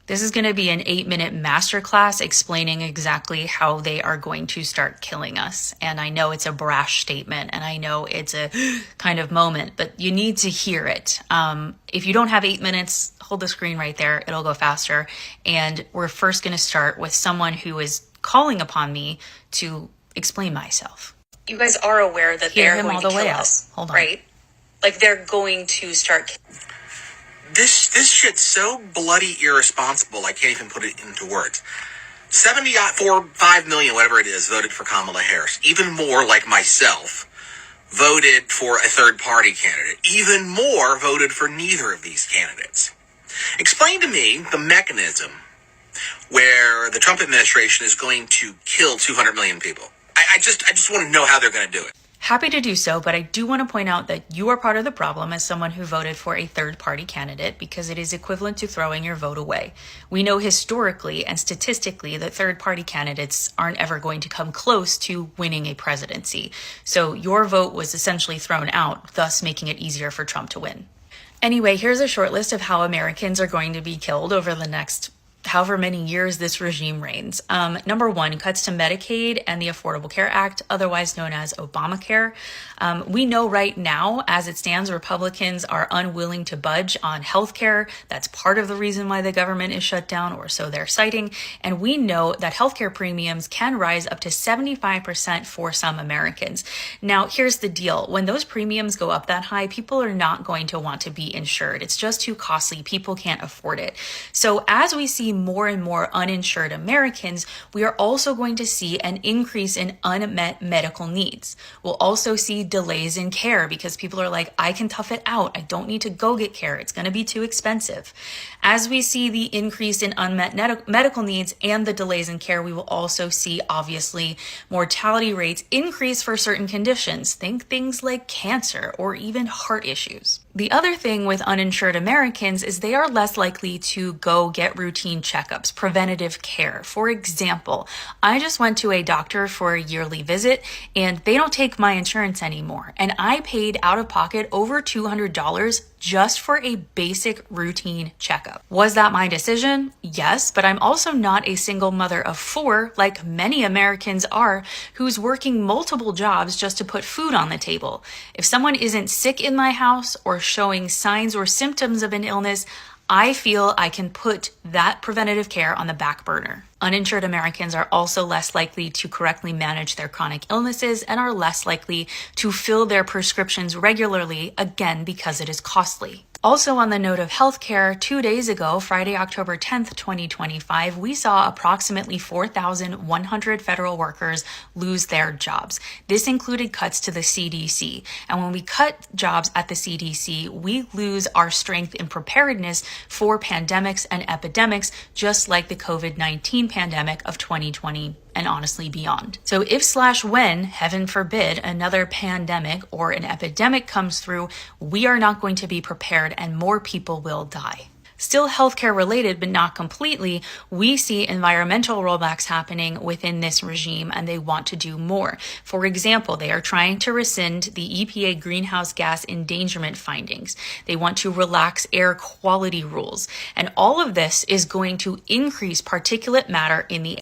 This is going to be an 8-minute masterclass explaining exactly how they are going to start killing us. And I know it's a brash statement and I know it's a kind of moment, but you need to hear it. If you don't have 8 minutes, hold the screen right there. It'll go faster. And we're first going to start with someone who is calling upon me to explain myself. You guys are aware that they're going to kill us, right? Like they're going to start. This shit's so bloody irresponsible, I can't even put it into words. 5 million, whatever it is, voted for Kamala Harris. Even more, like myself, voted for a third-party candidate. Even more voted for neither of these candidates. Explain to me the mechanism where the Trump administration is going to kill 200 million people. I just want to know how they're going to do it. Happy to do so, but I do want to point out that you are part of the problem as someone who voted for a third-party candidate because it is equivalent to throwing your vote away. We know historically and statistically that third-party candidates aren't ever going to come close to winning a presidency. So your vote was essentially thrown out, thus making it easier for Trump to win. Anyway, here's a short list of how Americans are going to be killed over the next however many years this regime reigns. Number one, cuts to Medicaid and the Affordable Care Act, otherwise known as Obamacare. We know right now, as it stands, Republicans are unwilling to budge on healthcare. That's part of the reason why the government is shut down, or so they're citing. And we know that healthcare premiums can rise up to 75% for some Americans. Now, here's the deal. When those premiums go up that high, people are not going to want to be insured. It's just too costly. People can't afford it. So as we see more and more uninsured Americans, we are also going to see an increase in unmet medical needs. We'll also see delays in care because people are like, I can tough it out. I don't need to go get care. It's going to be too expensive. As we see the increase in unmet medical needs and the delays in care, we will also see, obviously, mortality rates increase for certain conditions. Think things like cancer or even heart issues. The other thing with uninsured Americans is they are less likely to go get routine checkups, preventative care. For example, I just went to a doctor for a yearly visit and they don't take my insurance anymore. And I paid out of pocket over $200 just for a basic routine checkup. Was that my decision? Yes, but I'm also not a single mother of 4, like many Americans are, who's working multiple jobs just to put food on the table. If someone isn't sick in my house or showing signs or symptoms of an illness, I feel I can put that preventative care on the back burner. Uninsured Americans are also less likely to correctly manage their chronic illnesses and are less likely to fill their prescriptions regularly, again, because it is costly. Also on the note of healthcare, 2 days ago, Friday, October 10th, 2025, we saw approximately 4,100 federal workers lose their jobs. This included cuts to the CDC. And when we cut jobs at the CDC, we lose our strength in preparedness for pandemics and epidemics, just like the COVID-19 pandemic of 2020. And honestly beyond. So if/when, heaven forbid, another pandemic or an epidemic comes through, we are not going to be prepared and more people will die. Still healthcare related, but not completely, we see environmental rollbacks happening within this regime and they want to do more. For example, they are trying to rescind the EPA greenhouse gas endangerment findings. They want to relax air quality rules. And all of this is going to increase particulate matter in the